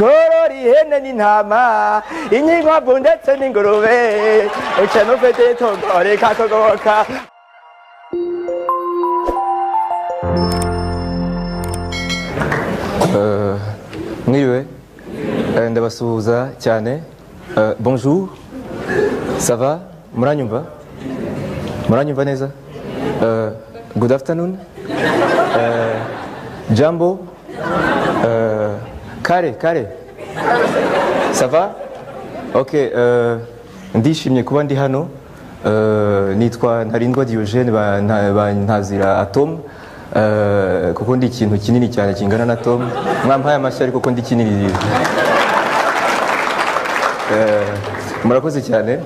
tworora ihene n'intama inkwavu ndetse n'ingurube ucana ufite itungo rikakugoboka. Mwiriwe, ndabasuhuza cyane. Bonjour, ça va? Muranyumva? Muranyumva neza? Good afternoon. Jambo. Kare. Ça va? Ok, ndishimye kuba ndi hano. Nitwa Ntarindwa Diogene bantazira Atom. Kuko ndi ikintu kinini cyane kingana na Tom. Mwampaye amashyi ariko ko ndi kinini. Murakoze cyane.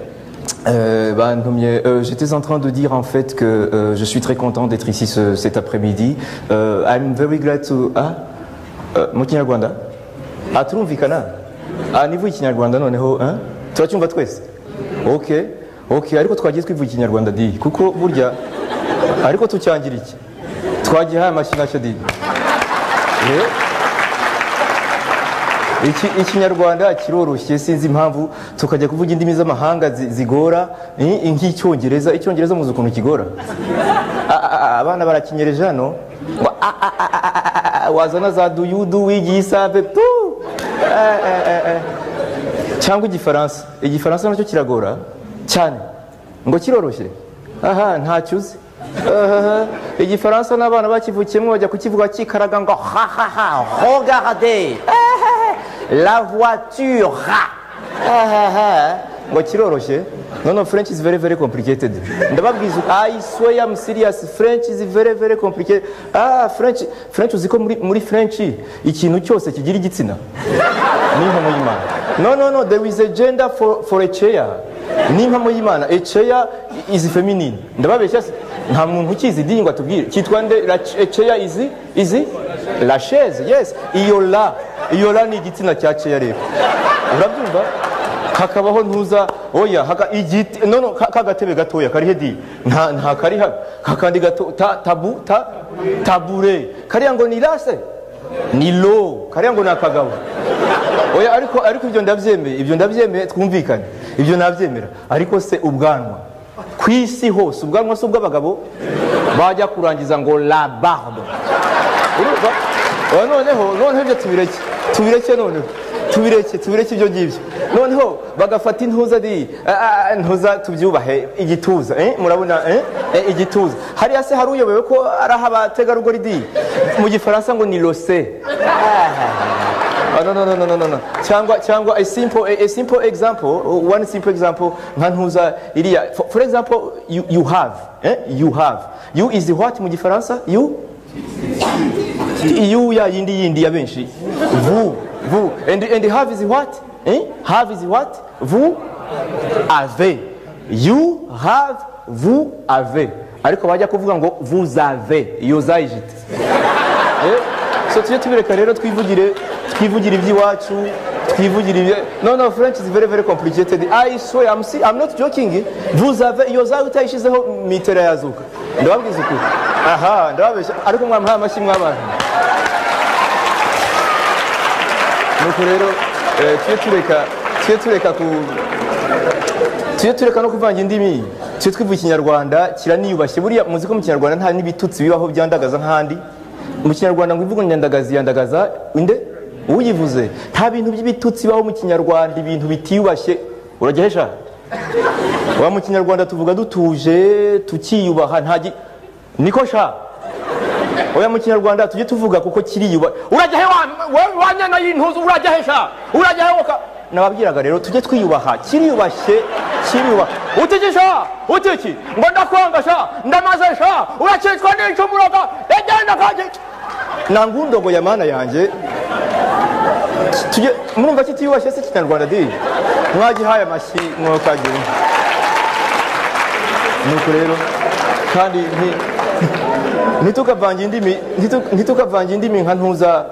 J'étais en train de dire en fait que je suis très content d'être ici cet après-midi. I'm very glad to... mu Kinyarwanda? Turumvikana? Nivuye Ikinyarwanda noneho, turacyumva twese? Ok, ariko twagiye twivuye Ikinyarwanda di, kuko burya, ariko tucyangira iki? Twagihaye amashyi nacyo di. Ikinyarwanda kiroroshye, sinzi impamvu tukajya kuvuga indimi z'amahanga zigora nk'icyongereza. Icyongereza muzi ukuntu kigora? Abana barakinyereje hano, wazana za duyudu w'igisabe cyangwa igifaransa nacyo kiragora cyane. Ngo kiroroshye? Ntacyo uzi. Igifaransa n'abana bakivukiyemo bajya kukivuga kikaraga ngo regardez la voiture. Ngo kiroroshye? No, French is very, very complicated. Ndababwiza, I swear I'm serious. French is very, very complicated. French uziko muri French ikintu cyose kigira igitsina. Nimpamo y'Imana. No, there is a gender for a chair. Nimpamo y'Imana. A chair is feminine. Ndababeshya nta muntu ukizi dingwa tubwire. Kitwa nde a chair is la chaise. Yes. Iyo la ni igitsina cya chair rero. Urabyumva? Hakabaho ntuza haka igiti kagatebe gatoya kari hedi nta kari hakandi gato tabure kari ngo ni lase ni lo kari ngo nakagabo ariko ibyo ndabyemeye twumvikane ibyo nabyemera ariko se ubwanwa kwisi hose ubwanwa se ubw'abagabo bajya kurangiza ngo la barbe urumva noneho ibyo tubireke noneho tubireke ibyo ngibyo noneho bagafata intuza tubyubahe igituza murabona igituza hariya se hari uyobewe ko ari abategarugori di mu gifaransa ngo ni lose. No. cyangwa a simple example, one simple example nka ntuza iriya for example you have you is what mu gifaransa you ya yindi ya benshi vous and have is what? Have is what? Vous avez. You have, vous avez. Ariko bajya kuvuga ngo vous avez. Iyo zayijite. So tujye tubireka rero twivugire iby'iwacu, twivugire No, French is very, very complicated. I swear, I'm not joking. Vous avez, iyo zayi utayishizeho mitera yazuka. Ndababwiza ukuri. Ndababeshya. Ariko mwamuhaye amashyi mw'abantu. Nuko rero tujye tureka no kuvanga indimi, tujye twivuga Ikinyarwanda kiraniyubashye. Buriya muzi ko mu Kinyarwanda nta n'ibitutsi bibaho byandagaza nk'ahandi. Mu Kinyarwanda ngo ivugo yandagaza inde uyivuze, nta bintu by'ibitutsi bibaho mu Kinyarwanda, ibintu bitiyubashye. Uragehesha wa mu Kinyarwanda tuvuga dutuje tukiyubaha niko sha oya mu Kinyarwanda tujye tuvuga kuko kiriyuba. Urajyahe wanyana y'intuzu urajyahesha urajyahewoka nababwiraga rero tujye twiyubaha kiriyubashye utiki ngo ndakwangasha ndamazesha urakicwa n'icyo muroga egenda kaje nangundogo ya mana yanjye tujye murumva kitiyubashye se Kinyarwanda di mwagihaye amashyi mwokagira nuko rero kandi ntitukavanga indimi nka ntuza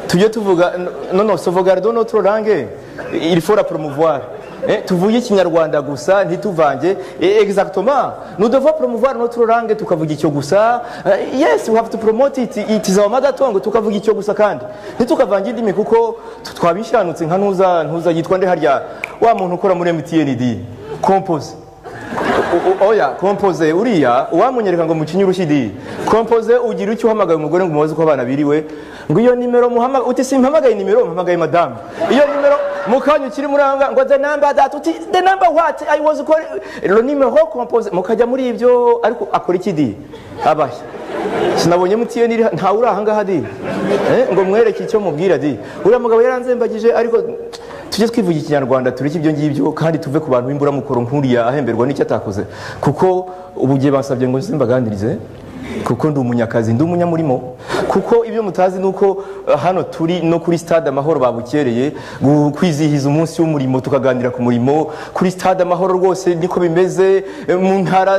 tujye tuvuga non sauvegarde notre langue il faut la promouvoir. Tuvuye ikinyarwanda gusa ntituvange. Exactement, nous devons promouvoir notre langue tukavuga icyo gusa. Yes, we have to promote it, it is our mother tongue, tukavuga icyo gusa kandi ntitukavange indimi kuko twabishanutse nka ntuza yitwa nde harya wa muntu ukora muri MTND compose. Oya compose uriya wamunyereka ngo mukinyi urushidi compose ugira icyo uhamagaye umugore ngo umubaze ko abana biriwe ngo iyo nimero muhamagaye uti simpamagaye nimero mpamagaye madame iyo nimero mukanyu ukiri muranga ngo the number that uti the number what I was calling le numéro compose mukajya muri ibyo ariko akora ikidi abaye sinabonye MTN nta uri aha ngaha di ngo mwereke icyo mubwira di uriya mugabo yaranzembagije ariko tujye twivuga ikinyarwanda tureke ibyo ngibyo kandi tuve ku bantu b'imbura mukoro nkuriya ahemberwa n'icyo atakoze kuko ubugiye basabye ngo simbaganirize kuko ndi umunyakazi ndi umunyamurimo kuko ibyo mutazi nuko hano turi no kuri stade Amahoro babukereye kwizihiza umunsi w'umurimo tukaganira ku murimo kuri stade Amahoro rwose niko bimeze mu ntara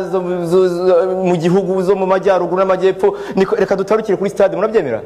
mu gihugu zo mu majyaruguru n'amajyepfo reka dutarukire kuri stade murabyemera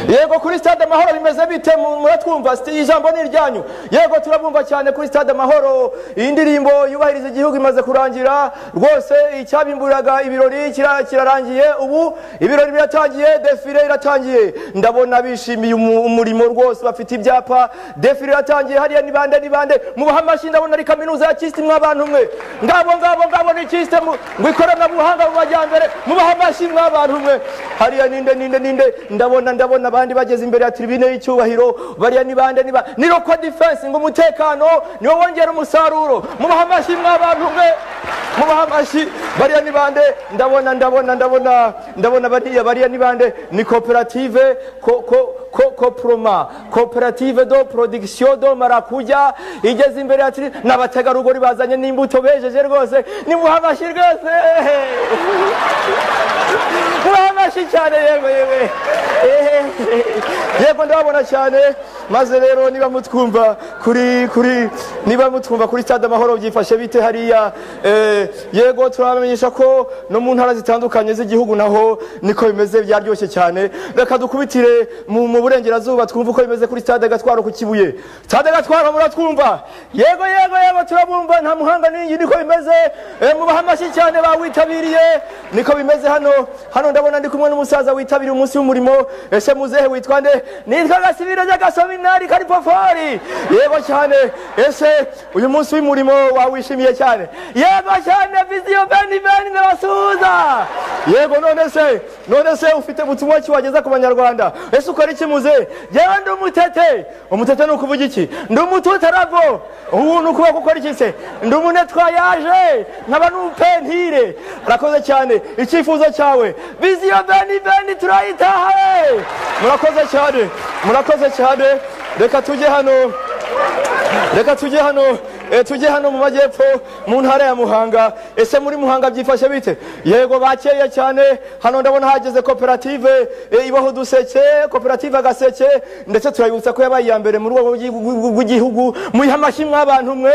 yego kuri stade Amahoro bimeze bite muratwumva ijambo ni iryanyu yego turabumva cyane kuri stade Amahoro indirimbo yubahiriza igihugu imaze kurangira rwose icyabimburaga ibirori kirarangiye ubu ibirori biratangiye defile iratangiye ndabona bishimiye umurimo rwose bafite ibyapa defile iratangiye hariya ni bande mu bahamashi ndabona ari kaminuza ya Kist mw'abantu mwe ngabo ni Kist ngo ikorana buhanga mu majyambere mu bahamashi mw'abantu mwe hariya ninde ndabona abandi bageze imbere ya tribune y'icyubahiro bariya ni bande ni Rwanda defense ngo umutekano niwo wongera umusaruro mu bahamashi mw'abantu mwe mu bahamashi bariya ni bande ndabona bariya ni bande ni cooperative Coproma cooperative de production de marakuja igeze imbere ya tribune n'abategarugori bazanye n'imbuto bejeje rwose ni mu bahamashi rwose muramashi cyane yego ndabona cyane maze rero niba mutwumva kuri stade Amahoro byifashe bite hariya yego turamenyesha ko no mu ntara zitandukanye z'igihugu naho niko bimeze byaryoshye cyane reka dukubitire mu burengerazuba twumva uko bimeze kuri stade Gatwaro ku Kibuye stade Gatwaro muratwumva yego turabumva nta muhanga n'ingi niko bimeze mu bahamashi cyane bawitabiriye niko bimeze hano ndabona ndi kumwe n'umusaza witabiriye umunsi w'umurimo ese muzehe witwa nde nitwa Gasibira Gasominari Karipofori yego cyane ese uyu munsi w'umurimo wawishimiye cyane yego cyane Vision Beni n'abasuza yego none se ufite butumwa ki wageza ku banyarwanda ese ukora iki muzehe yewe ndi umutete ni ukuvuga iki ndi umututaravo ubuntu kuba gukora iki se ndi umunetwayaje nkaba n'upentire arakoze cyane icyifuzo cyawe Vision Beni turayitaha murakoze cyane reka tujye hano mu majyepfo mu ntara ya Muhanga ese muri Muhanga byifashe bite yego bakeye cyane hano ndabona hageze koperative ibaho duseke koperative Gaseke ndetse turayibutsa ko yabaye ya mbere mu rwego rw'igihugu mu ihamashi mw'abantu mwe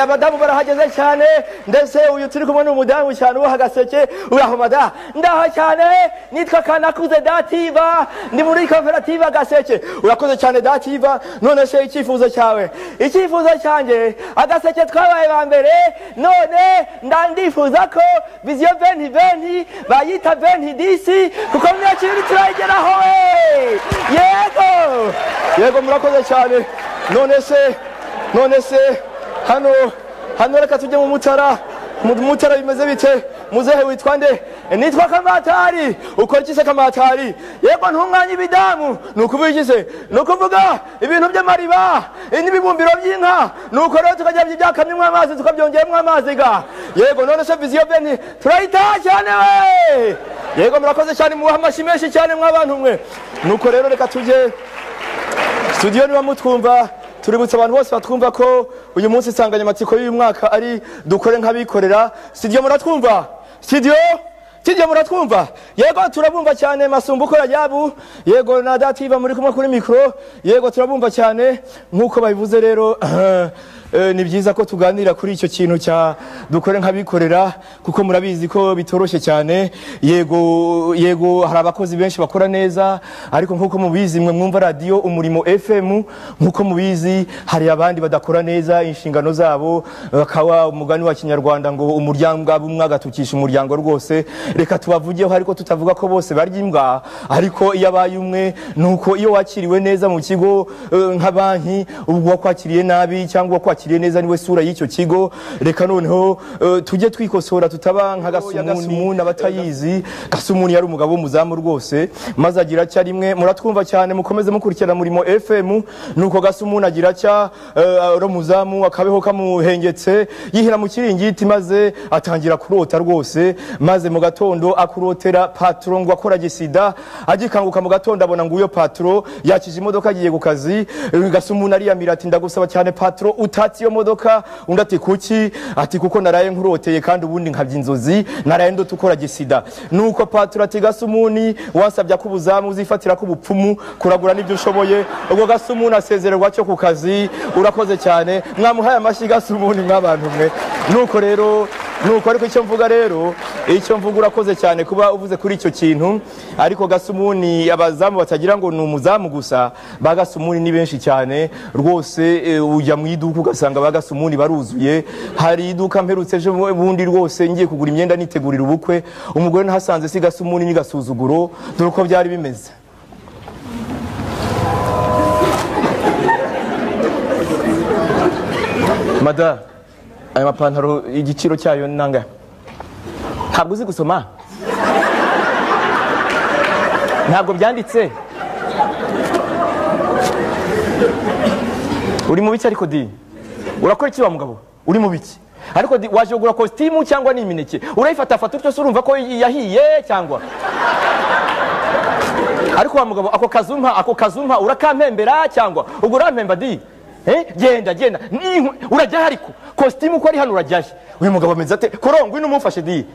abadamu barahageze cyane ndetse uyu turi kumwe n'umudamu cyane uwo Gaseke uraho mada ndaho cyane nitwa Kanakuze Dativa ndi muri koperative Gaseke urakoze cyane Dativa none se icyifuzo cyanjye Agaseke twabaye ba mbere none ndandifuza ko Vision Beni bayita Beni disi kuko myakiri turayigeraho yego murakoze cyane none se hano reka tujye mu Mutara bimeze bite muzehe witwa nde nitwa Kamatari ukora iki se Kamatari yego ntunganya ibidamu nukuvuga iki se nukuvuga ibintu by'amariba n'ibibumbiro by'inka nuko rero tukajya byakamyemo amazi tukabyongeramo amazi yego none se Vision Beni turayitaha cyane yego murakoze cyane mu hamashi menshi cyane mw'abantu mwe nuko rero reka tujye studio niba mutwumva tuributsa abantu bose batwumva ko uyu munsi insanganyamatsiko y'uyu mwaka ari dukore nk'abikorera studio muratwumva yego turabumva cyane Masumbuko Rajabu yego na Dativa muri kumwe kuri mikro yego turabumva cyane nkuko babivuze rero ni byiza ko tuganira kuri icyo kintu cya dukore nk'abikorera kuko murabizi ko bitoroshye cyane. Yego hari abakozi benshi bakora neza, ariko nkuko mubizi mwe mwumva radio Umurimo FM, nkuko mubizi hari abandi badakora neza inshingano zabo, bakaba umugani wa Kinyarwanda ngo umuryango abumwe agatukisha umuryango rwose. Reka tubavugeho ariko tutavuga ko bose barya imbwa, ariko iyo abaye umwe nuko iyo wakiriwe neza mu kigo nka banki, ubwo wakwakiriye nabi cyangwa wakwakiriye neza niwe sura y'icyo kigo. Reka noneho tujye twikosora tutaba nka Gasumuni abatayizi. Gasumuni yari umugabo w'umuzamu rwose, maze agira cya rimwe muratwumva cyane mukomeze mukurikirana Umurimo FM. Nuko Gasumuni agira cya muzamu akabeho kamuhengetse yihira mu kiringiti, maze atangira kurota rwose, maze mu gatondo akurotera patron ngo akora gisida. Agikanguka mu gatondo abona ngo uyo patron yakije imodoka agiye ku kazi. Gasumuni ariyamira ati ndagusaba cyane patron utati iyo modoka. Undi ati kuki? Ati kuko naraye nkuroteye kandi ubundi nkabya inzozi, naraye ndo tukora gisida. Nuko patron ati Gasumuni wasabye ko ubuzamu uzifatira ko ubupfumu kuragura nibyo ushoboye. Ubwo Gasumuni asezererwa cyo ku kazi. Urakoze cyane, mwamuhaye amashyi Gasumuni mw'abantu mwe. Nuko rero ariko icyo mvuga rero, icyo mvuga urakoze cyane kuba uvuze kuri icyo kintu. Ariko Gasumuni abazamu batagira ngo ni umuzamu gusa, ba Gasumuni ni benshi cyane rwose. Ujya mu iduka ugasanga ba Gasumuni baruzuye. Hari iduka mperutse ejo bundi rwose ngiye kugura imyenda nitegurira ubukwe, umugore nahasanze si Gasumuni ni Gasuzuguro. Dore uko byari bimeze. Mada, aya mapantaro igiciro cyayo nanga? Ntabwo uzi gusoma? Ntabwo byanditse? Uri mu biki ariko di? Urakora iki wa mugabo? Uri mu biki? Ariko di waje kugura costume cyangwa ni imineke? Urayifata fata utyo urumva ko yahiye cyangwa? Ariko wa mugabo ako kazumpa urakampembera cyangwa? Ubwo urampemba di? Genda urajya hariko costume uko ari hano urajyahe? Uyu mugabo ameze ate? Korongo ino mumfashe di.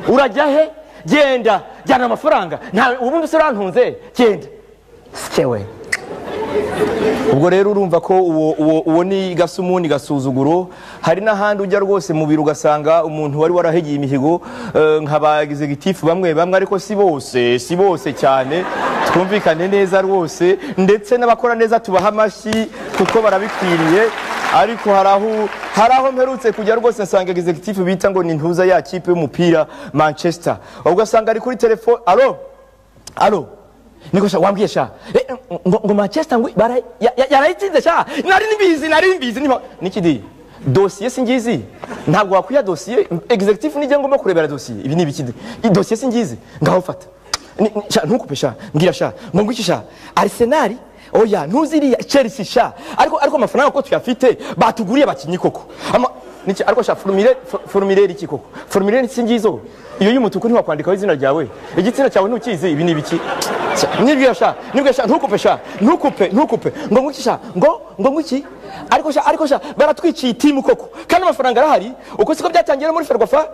Urajyahe? Genda jyana amafaranga. Nta ubundi se urantunze. Genda. Sikewe. Ubwo rero urumva ko uwo ni Gasumuni Gasuzuguro. Hari n'ahandi ujya rwose mu biro ugasanga umuntu wari warahegeye imihigo nk'abagize gitifu bamwe ariko si bose cyane, twumvikane neza rwose. Ndetse n'abakora neza tubaha amashyi kuko barabikwiriye. Ariko hari aho mperutse kujya rwose nsanga executive bita ngo ni ntuza ya kipe y'umupira Manchester. Ubwo asanga ari kuri telefone. Alo niko sha wambwiye sha ngo Manchester ngo yarayitsinze sha. Nari mbizi nikidi dossier singizi. Ntabwo wakwiya dossier executive nije ngomba kurebera dossier. Ibi ni ibikidi dossier singizi ngaho fata ntukupe sha. Ngira sha ngo ngwiki sha Arsenal oya ntuziriya Chelsea sha. Ariko amafaranga ko tuyafite batuguriye bakinyi koko niki. Ariko sha formulaire iki koko? Formulaire singizo iyo y'umutuku ntiwakwandikaho izina ryawe, igitsina cyawe ntukizi. Ibi ni ibiki? Nibwiye sha ntukupe sha ntukupe ngo ngwiki sha ngo ngwiki. Ariko sha baratwiciye team koko kandi amafaranga arahari. Uko siko byatangiye muri Ferwafa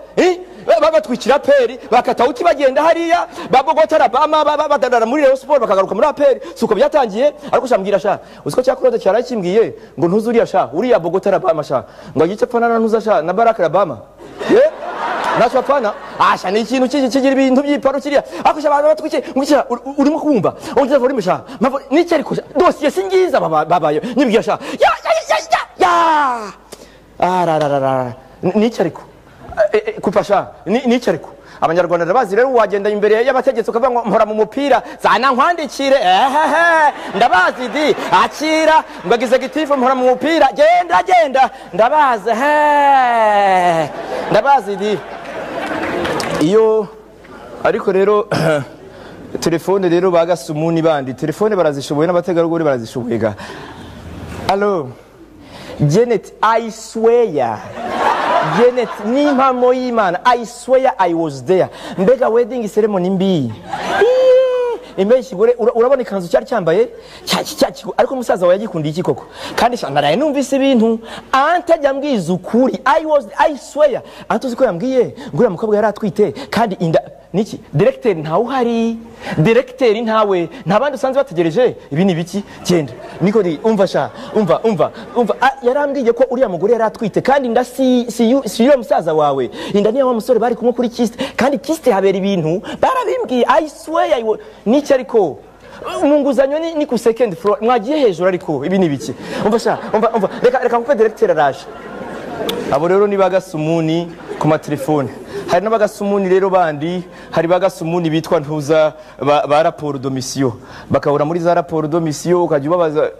babatwikira peri bakata uti bagenda hariya babogota Alabama badadara muri Rayon Sport bakagaruka muri aperi. Suko byatangiye. Ariko sha mbwira sha uziko cyakurode cyarakimbwiye ngo ntuzuriya sha uriya Bogota Alabama sha ngo agice pfana ntuza sha na Barack Alabama nasho pfana asha ni ikintu kigira ibintu by'iparo kiriya. Ariko sha batwike ngukira urimo kubumba ugize volume sha niki. Ariko dossier singiza babayo nibwira sha niki. Ariko kupasha niki. Ariko abanyarwanda bazi rero wagenda imbere y'abategetsi ukavuga ngo mpora mu mupira zana nkwandikire ndabazi di akira ngo executive mpora mu mupira genda ndabazi di iyo. Ariko rero telefone rero ba Gasumuni bandi telefone barazishoboye n'abategarugori barazishoboye ga. Allo Janet, I swear Janet ni mpamo y'Imana, I swear I was there. Mbega wedding ceremony mbi imbere kigore urabona ikanzu cyari cyambaye ariko umusaza wawe yagikundiye iki koko? Kandi naraye numvise ibintu antajya mbwiza ukuri. I swear antuzi ko yambwiye ngo uriya mukobwa yari atwite kandi inda niki directeur ntawe uhari, directeur ntawe, nta bandi usanze bategereje, ibi ni biki genda niko di umva sha umva yarambwiye ko uriya mugore yari atwite kandi inda si yo musaza wawe, inda niyo wa musore bari kumwe kuri kiste, kandi kiste habera ibintu barabimbwiye, I swear niki ariko munguzanyo ni ku second floor mwagiye hejuru ariko ibi ni biki umva sha umva reka kuko directeur araje. Abo rero ni bagasumuni ku matelefone, hari n'abagasumuni rero bandi, hari bagasumuni bitwa ntuza ba rapport de mission, bakahura muri za rapport de mission ukajya ubabaza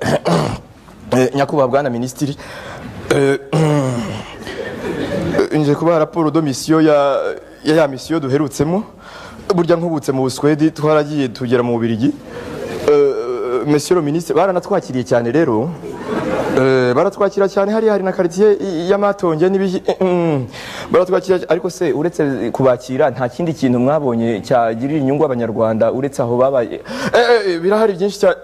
nyakubahwa bwana ministiri nje kuba rapport de mission ya mission duherutsemo, burya nkubutse mu Buswedi twaragiye tugera mu Bubiligi, monsieur le ministre baranatwakiriye cyane rero, baratwakira cyane, hari na quartier y'amatonge n'ibiki baratwakira, ariko se uretse kubakira nta kindi kintu mwabonye cyagirira inyungu abanyarwanda uretse aho babaye? Birahari byinshi cyane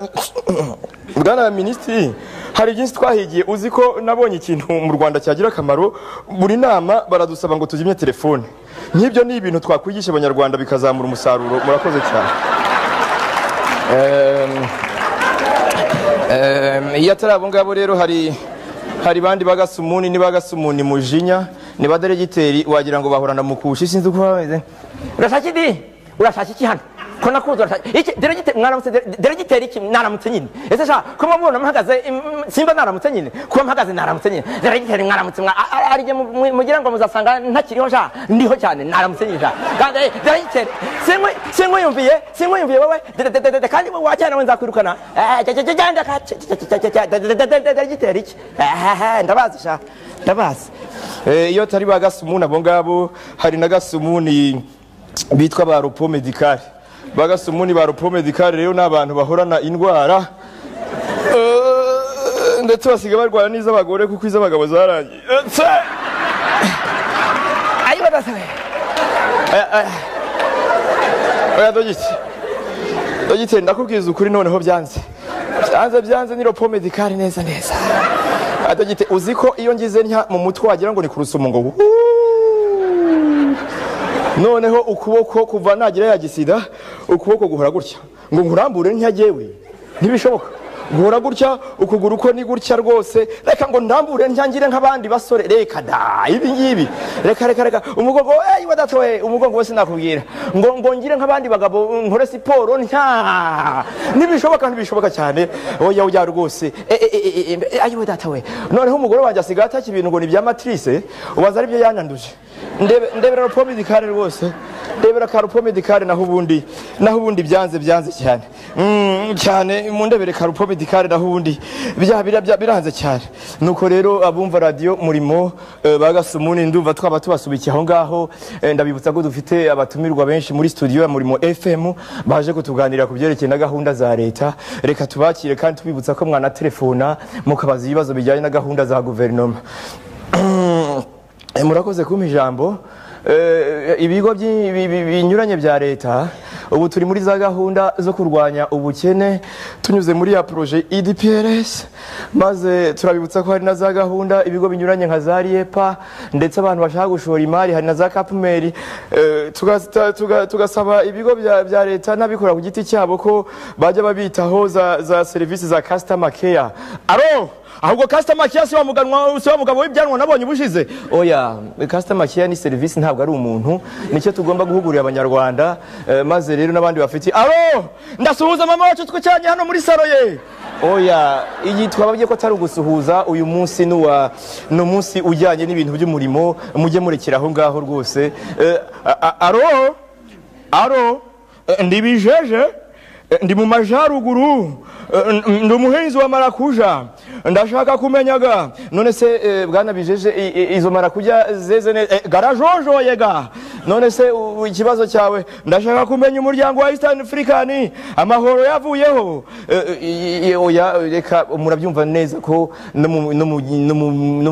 bwana ministri, hari byinshi twahigiye. Uzi ko nabonye ikintu mu Rwanda cyagira akamaro, buri nama baradusaba ngo tujimye telefone. Nk'ibyo ni ibintu twakwigisha abanyarwanda bikazamura umusaruro. Murakoze cyane. Iyo atarabo ngabo rero hari bandi bagasumuni, ni bagasumuni mujinya, ni badaregiteri wagira ngo bahorana mukushi, sinzi uko bameze. Urashaki iki hano ko nakuzo iki deregiteri mwaramutse, deregiteri iki naramutse nyine, ese sha ko mubona mpagaze simba naramutse nyine, ko mpagaze naramutse nyine, deregiteri mwaramutse arije mugira ngo muzasanga ntakiriho sha, ndiho cyane naramutse nyine sha, kandi deregiteri sinkuyumviye wowe kandi wacyana wenza kwirukana genda ka deregiteri iki ndabazi sha ndabazi. Iyo tari bagasumuni abo ngabo, hari nagasumuni bitwa ba repos medical, bagasumuni ba repos medical rero n'abantu bahorana indwara ndetse basiga barwara n'iz'abagore kuko iz'abagabo zarangiye. Ayo badasabe oya dogite ndakubwiza ukuri noneho byanze ni repos medical neza dogite. Uzi ko iyo ngize ntya mu mutwe wagira ngo ni kurusumo ngo noneho ukuboko kuva nagira ya gisida, ukuboko guhora gutya ngo nkurambure ntyagewe, ntibishoboka. Guhora gutya ukuguru uko ni gutya rwose, reka ngo ndambure ntyangire nk'abandi basore, reka da ibi ngibi reka umugongo wadatoye umugongo wose nakubwira ngo ngire nk'abandi bagabo nkore siporo ntibishoboka cyane. Oya rwose ayo wadatoye. Noneho umugore wanjye asigaye ataki ibintu ngo ni bya matrice, ubaza ari byo yananduje. Ndebera repos medical rwose, ndebera ka repos medical, naho ubundi byanze cyane mu ndebere ka repos medical, naho ubundi biranze cyane. Nuko rero abumva radio Murimo bagasumuni ndumva twaba tubasubikiye aho ngaho. Ndabibutsa ko dufite abatumirwa benshi muri studio ya Murimo FM baje kutuganira ku byerekeye na gahunda za leta. Reka tubakire kandi tubibutsa ko mwana telefona mukabaza ibibazo bijyanye na gahunda za guverinoma. Murakoze kumpa ijambo. Ibigo binyuranye bya leta ubu turi muri za gahunda zo kurwanya ubukene tunyuze muri ya projet IDPRS, maze turabibutsa ko hari na za gahunda ibigo binyuranye nka za RIEPA, ndetse abantu bashaka gushora imari hari na za Kapumeri. Tugasaba ibigo bya leta n'abikora ku giti cyabo ko bajya babitaho za service za customer care. Ahubwo customer care si wa mugabo w'ibyanwa nabonye ubushize. Oya, customer care ni service ntabwo ari umuntu, nicyo tugomba guhugurira abanyarwanda. Maze rero n'abandi bafite ndasuhuza mama wacu twicanye hano muri saro ye. Oya, iyi twababye ko atari ugusuhuza, uyu munsi no munsi ujyanye n'ibintu by'umurimo, mujye murekera aho ngaho rwose. Ndibijeje ndi mu majaruguru, ndi umuhinzi wa marakuja, ndashaka kumenyaga none se bwana bijeje izo marakuja zeze garajojoye ga, none se ikibazo cyawe ndashaka kumenya umuryango wa Eastern African amahoro yavuyeho. Oya reka murabyumva neza ko no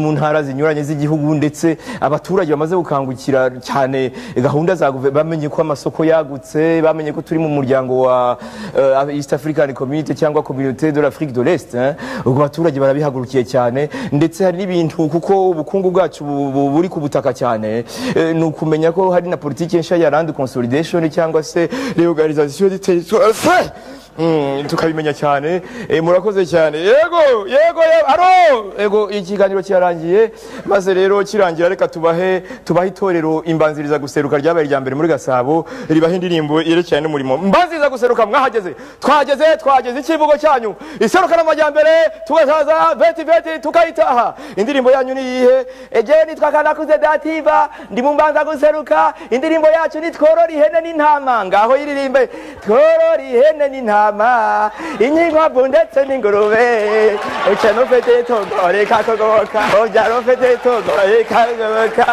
mu ntara zinyuranye z'igihugu ndetse abaturage bamaze gukangukira cyane gahunda za bamenye ko amasoko yagutse, bamenye ko turi mu muryango wa East African Community cyangwa Communauté de l'Afrique de l'Est. Ubwo abaturage barabihagurukiye cyane, ndetse hari n'ibintu kuko ubukungu bwacu buri ku butaka cyane, nukumenya ko hari hari na politiki nshya ya land consolidation cyangwa se reorganisation du territoire tukabimenya cyane. Murakoze cyane. Yego aro yego, ikiganiro cyarangiye, maze rero kirangira reka tubahe itorero imbanziriza guseruka ryabaye rya mbere muri Gasabo, ribahe indirimbo yerekeye n'umurimo. Mbanziriza guseruka mwahageze, twageze ikivugo cyanyu, iseruka n'amajyambere tugasaza veti tukayitaha. Indirimbo yanyu ni iyihe? Eje nitwakana kuze dativa ndi mu mbanza guseruka. Indirimbo yacu ni tworora ihene n'intama, ngaho yiririmbe tworora ihene n'intama inkwavu ndetse n'ingurube, ukeno fete togore kakogoka obyaro fete togore kakogoka,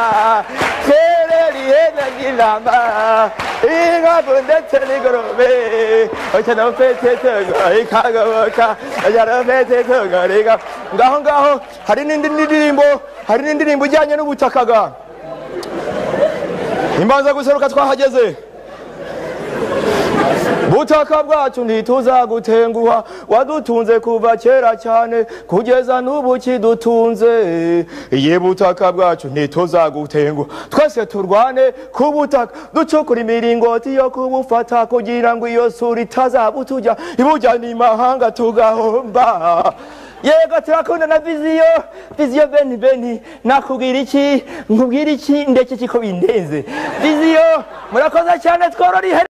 tworora ihene n'intama inkwavu ndetse n'ingurube, ukeno fete togore kakogoka obyaro fete togore. Ngaho hari n'indirimbo ijyanye n'ubutakaga. Imbanza guseruka twahageze. Butaka bwacu ntituzagutenguha, wadutunze kuva kera cyane kugeza n'ubu kidutunze. Ye butaka bwacu ntituzagutenguha, twese turwane ku butaka ducukura imiringoti yo kubufata kugira ngo iyo sura itazabutujya ibujyana imahanga tugahomba. Yego turakunda na viziyo beni nakubwira iki nkubwira iki ndeke kiko bindenze viziyo. Murakoze cyane tworora ihene.